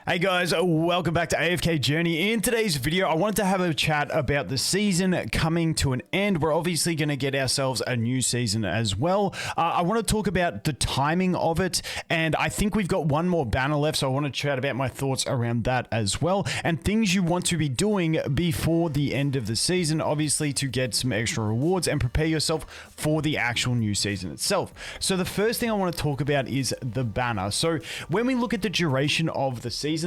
Hey guys, welcome back to AFK Journey. In today's video, I wanted to have a chat about the season coming to an end. We're obviously going to get ourselves a new season as well. I want to talk about the timing of it, and I think we've got one more banner left, so I want to chat about my thoughts around that as well, and things you want to be doing before the end of the season, obviously to get some extra rewards and prepare yourself for the actual new season itself. So the first thing I want to talk about is the banner. So when we look at the duration of the season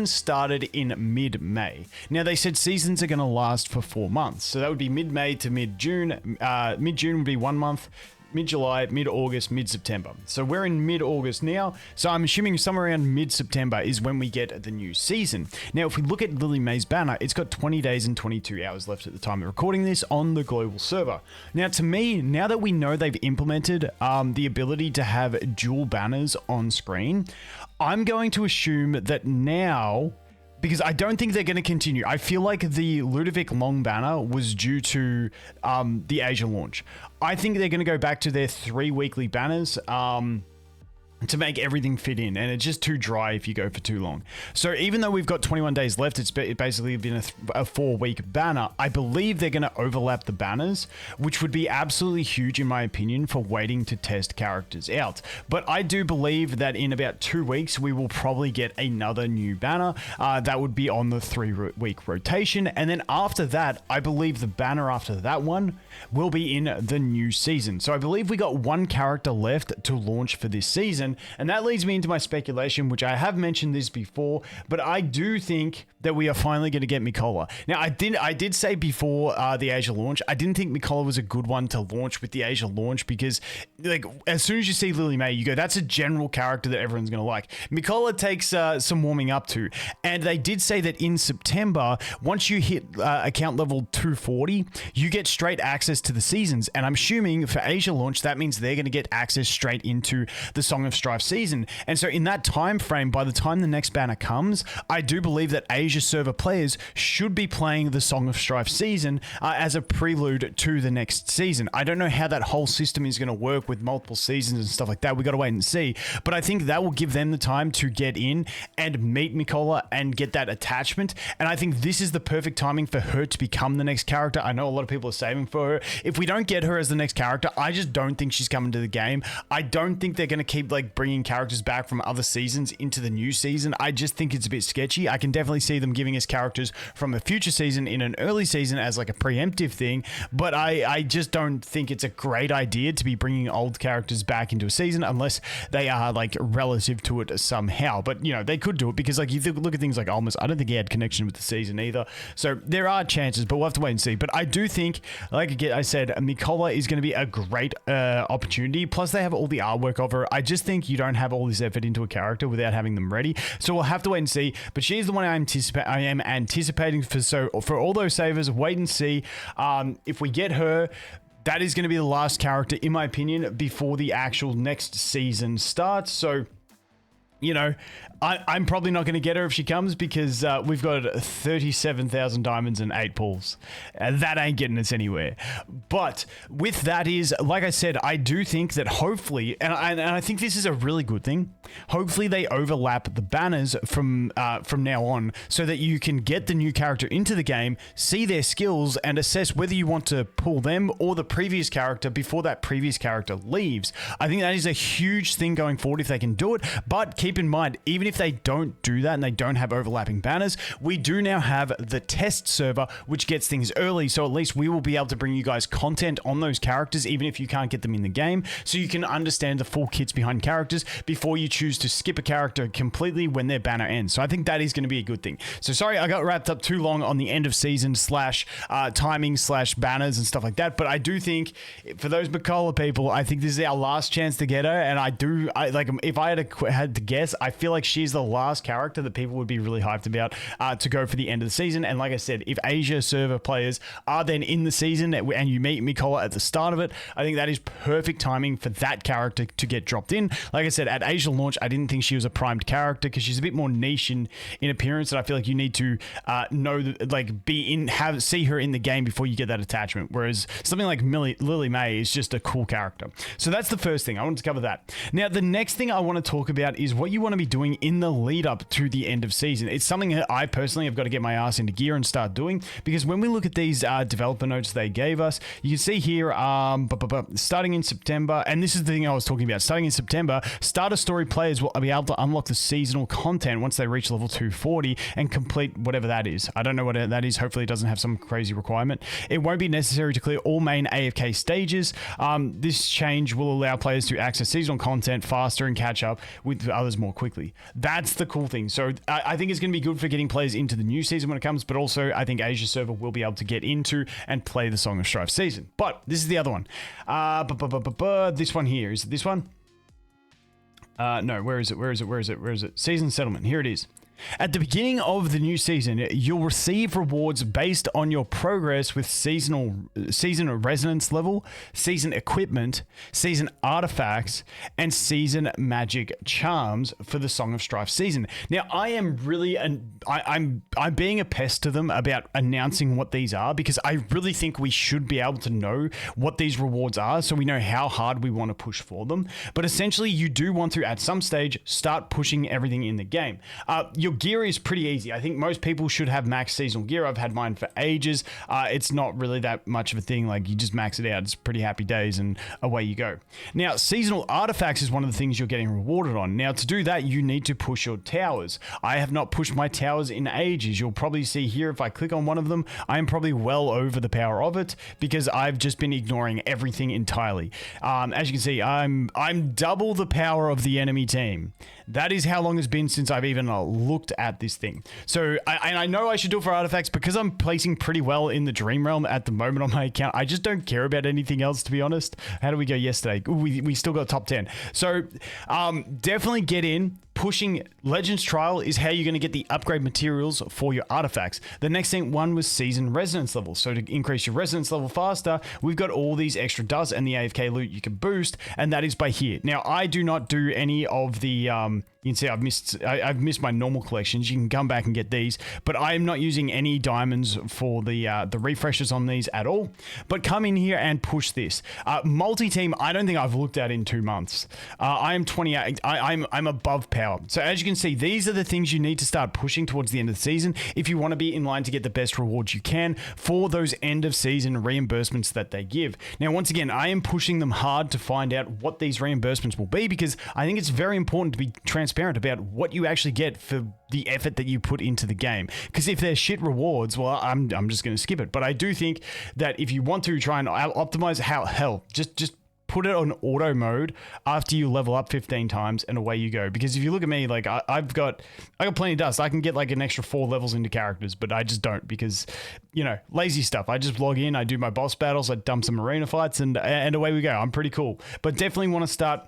started in mid-May. Now they said seasons are going to last for 4 months. So that would be mid-May to mid-June. Mid-June would be 1 month. Mid-July, mid-August, mid-September. So we're in mid-August now. So I'm assuming somewhere around mid-September is when we get the new season. Now, if we look at Lily May's banner, it's got 20 days and 22 hours left at the time of recording this on the global server. Now, to me, now that we know they've implemented the ability to have dual banners on screen, I'm going to assume that now, because I don't think they're going to continue. I feel like the Ludovic Long banner was due to the Asia launch. I think they're going to go back to their 3 weekly banners to make everything fit in, and it's just too dry if you go for too long. So even though we've got 21 days left, it's basically been a 4-week banner. I believe they're going to overlap the banners, which would be absolutely huge in my opinion for waiting to test characters out. But I do believe that in about 2 weeks, we will probably get another new banner that would be on the 3-week rotation. And then after that, I believe the banner after that one will be in the new season. So I believe we got 1 character left to launch for this season. And that leads me into my speculation, which I have mentioned this before, but I do think that we are finally going to get Mikola. Now, I did say before the Asia launch, I didn't think Mikola was a good one to launch with the Asia launch because, like, as soon as you see Lily May, you go, that's a general character that everyone's going to like. Mikola takes some warming up to, and they did say that in September, once you hit account level 240, you get straight access to the seasons, and I'm assuming for Asia launch, that means they're going to get access straight into the Song of Strife season. And so in that time frame, by the time the next banner comes, I do believe that Asia server players should be playing the Song of Strife season as a prelude to the next season. I don't know how that whole system is going to work with multiple seasons and stuff like that. We got to wait and see. But I think that will give them the time to get in and meet Mikola and get that attachment. And I think this is the perfect timing for her to become the next character. I know a lot of people are saving for her. If we don't get her as the next character, I just don't think she's coming to the game. I don't think they're going to keep like bringing characters back from other seasons into the new season. I just think it's a bit sketchy. I can definitely see them giving us characters from a future season in an early season as like a preemptive thing, but I just don't think it's a great idea to be bringing old characters back into a season unless they are like relative to it somehow. But you know, they could do it because like you look at things like Almas, I don't think he had connection with the season either. So there are chances, but we'll have to wait and see. But I do think, like I said, Mikola is going to be a great opportunity. Plus they have all the artwork of her. I just think you don't have all this effort into a character without having them ready. So we'll have to wait and see. But she's the one I am anticipating for. So for all those savers, wait and see. If we get her, that is going to be the last character, in my opinion, before the actual next season starts. So, you know, I'm probably not going to get her if she comes because we've got 37,000 diamonds and 8 pulls. That ain't getting us anywhere. But with that is, like I said, I do think that hopefully, and I think this is a really good thing, hopefully they overlap the banners from now on so that you can get the new character into the game, see their skills, and assess whether you want to pull them or the previous character before that previous character leaves. I think that is a huge thing going forward if they can do it, but keep in mind, even if they don't do that and they don't have overlapping banners, we do now have the test server, which gets things early. So at least we will be able to bring you guys content on those characters, even if you can't get them in the game. So you can understand the full kits behind characters before you choose to skip a character completely when their banner ends. So I think that is going to be a good thing. So sorry, I got wrapped up too long on the end of season / timing / banners and stuff like that. But I do think for those Mikola people, I think this is our last chance to get her. And I like, if I had to guess, I feel like she's the last character that people would be really hyped about to go for the end of the season. And like I said, if Asia server players are then in the season and you meet Mikola at the start of it, I think that is perfect timing for that character to get dropped in. Like I said, at Asia launch, I didn't think she was a primed character because she's a bit more niche in appearance, and I feel like you need to know that, like, see her in the game before you get that attachment. Whereas something like Lily May is just a cool character. So that's the first thing. I wanted to cover that. Now, the next thing I want to talk about is what what you want to be doing in the lead up to the end of season. It's something that I personally have got to get my ass into gear and start doing, because when we look at these developer notes they gave us, you can see here, starting in September, and this is the thing I was talking about, starting in September, starter story players will be able to unlock the seasonal content once they reach level 240 and complete whatever that is. I don't know what that is. Hopefully it doesn't have some crazy requirement. It won't be necessary to clear all main AFK stages. This change will allow players to access seasonal content faster and catch up with others more quickly. That's the cool thing. So I think it's going to be good for getting players into the new season when it comes, but also I think Asia server will be able to get into and play the Song of Strife season. But this is the other one. This one here. Is it this one? No, where is it? Season settlement. Here it is. At the beginning of the new season, you'll receive rewards based on your progress with season resonance level, season equipment, season artifacts, and season magic charms for the Song of Strife season. Now, I am really, I'm being a pest to them about announcing what these are, because I really think we should be able to know what these rewards are so we know how hard we want to push for them. But essentially, you do want to, at some stage, start pushing everything in the game. Your gear is pretty easy. I think most people should have max seasonal gear. I've had mine for ages. It's not really that much of a thing. Like, you just max it out. It's pretty happy days and away you go. Now, seasonal artifacts is one of the things you're getting rewarded on. Now, to do that, you need to push your towers. I have not pushed my towers in ages. You'll probably see here, if I click on one of them, I am probably well over the power of it because I've just been ignoring everything entirely. As you can see, I'm double the power of the enemy team. That is how long it's been since I've even looked at this thing. So I know I should do it for artifacts because I'm placing pretty well in the Dream Realm at the moment on my account. I just don't care about anything else, to be honest. How do we go yesterday? Ooh, we still got top 10. So definitely get in. Pushing Legends Trial is how you're going to get the upgrade materials for your artifacts. The next one was season resonance level. So to increase your resonance level faster, we've got all these extra dust and the AFK loot you can boost, and that is by here. Now, I do not do any of the, you can see I've missed my normal collections. You can come back and get these, but I am not using any diamonds for the refreshers on these at all. But come in here and push this. Multi-team, I don't think I've looked at in 2 months. I am 28. I'm above power. So as you can see, these are the things you need to start pushing towards the end of the season if you want to be in line to get the best rewards you can for those end of season reimbursements that they give. Now, once again, I am pushing them hard to find out what these reimbursements will be, because I think it's very important to be transparent about what you actually get for the effort that you put into the game. Because if they're shit rewards, well, I'm just going to skip it. But I do think that if you want to try and optimize, just put it on auto mode after you level up 15 times and away you go. Because if you look at me, like I got plenty of dust. I can get like an extra 4 levels into characters, but I just don't, because, you know, lazy stuff. I just log in, I do my boss battles, I dump some arena fights, and away we go. I'm pretty cool. But definitely want to start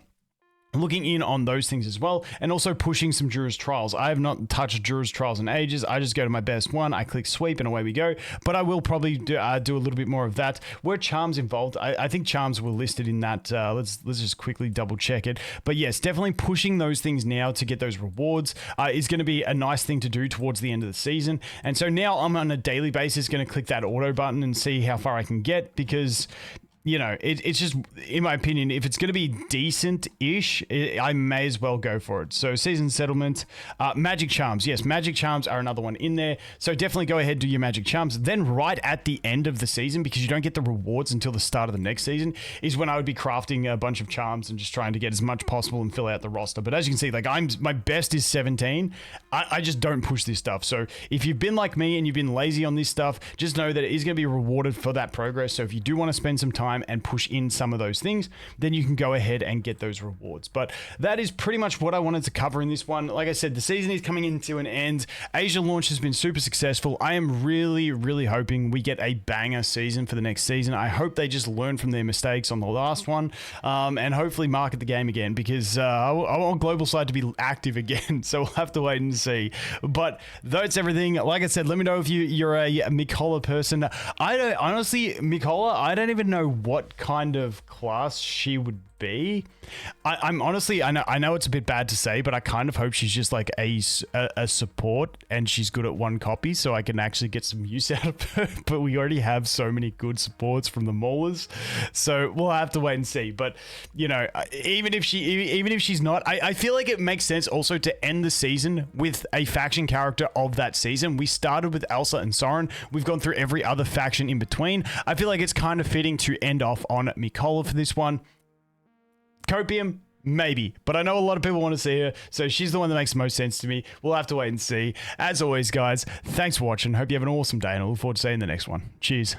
looking in on those things as well, and also pushing some Jura's Trials. I have not touched Jura's Trials in ages. I just go to my best one, I click sweep, and away we go. But I will probably do a little bit more of that. Were charms involved? I think charms were listed in that. Let's just quickly double check it. But yes, definitely pushing those things now to get those rewards is going to be a nice thing to do towards the end of the season. And so now I'm on a daily basis going to click that auto button and see how far I can get, because, you know, it's just, in my opinion, if it's going to be decent-ish, I may as well go for it. So season settlement, magic charms. Yes, magic charms are another one in there. So definitely go ahead, do your magic charms. Then right at the end of the season, because you don't get the rewards until the start of the next season, is when I would be crafting a bunch of charms and just trying to get as much possible and fill out the roster. But as you can see, like, my best is 17. I just don't push this stuff. So if you've been like me and you've been lazy on this stuff, just know that it is going to be rewarded for that progress. So if you do want to spend some time and push in some of those things, then you can go ahead and get those rewards. But that is pretty much what I wanted to cover in this one. Like I said, the season is coming into an end. Asia launch has been super successful. I am really, really hoping we get a banger season for the next season. I hope they just learn from their mistakes on the last one, and hopefully market the game again, because I want Global Side to be active again. So we'll have to wait and see. But that's everything. Like I said, let me know if you're a Mikola person. Honestly, Mikola, I don't even know what kind of class she would be. I'm honestly, I know it's a bit bad to say, but I kind of hope she's just like a support and she's good at one copy, so I can actually get some use out of her. But we already have so many good supports from the Molas, so we'll have to wait and see. But you know, even if she's not, I feel like it makes sense also to end the season with a faction character of that season. We started with Elsa and Soren. We've gone through every other faction in between. I feel like it's kind of fitting to end off on Mikola for this one. Copium, maybe, but I know a lot of people want to see her, so she's the one that makes the most sense to me. We'll have to wait and see. As always, guys, thanks for watching. Hope you have an awesome day, and I look forward to seeing you in the next one. Cheers.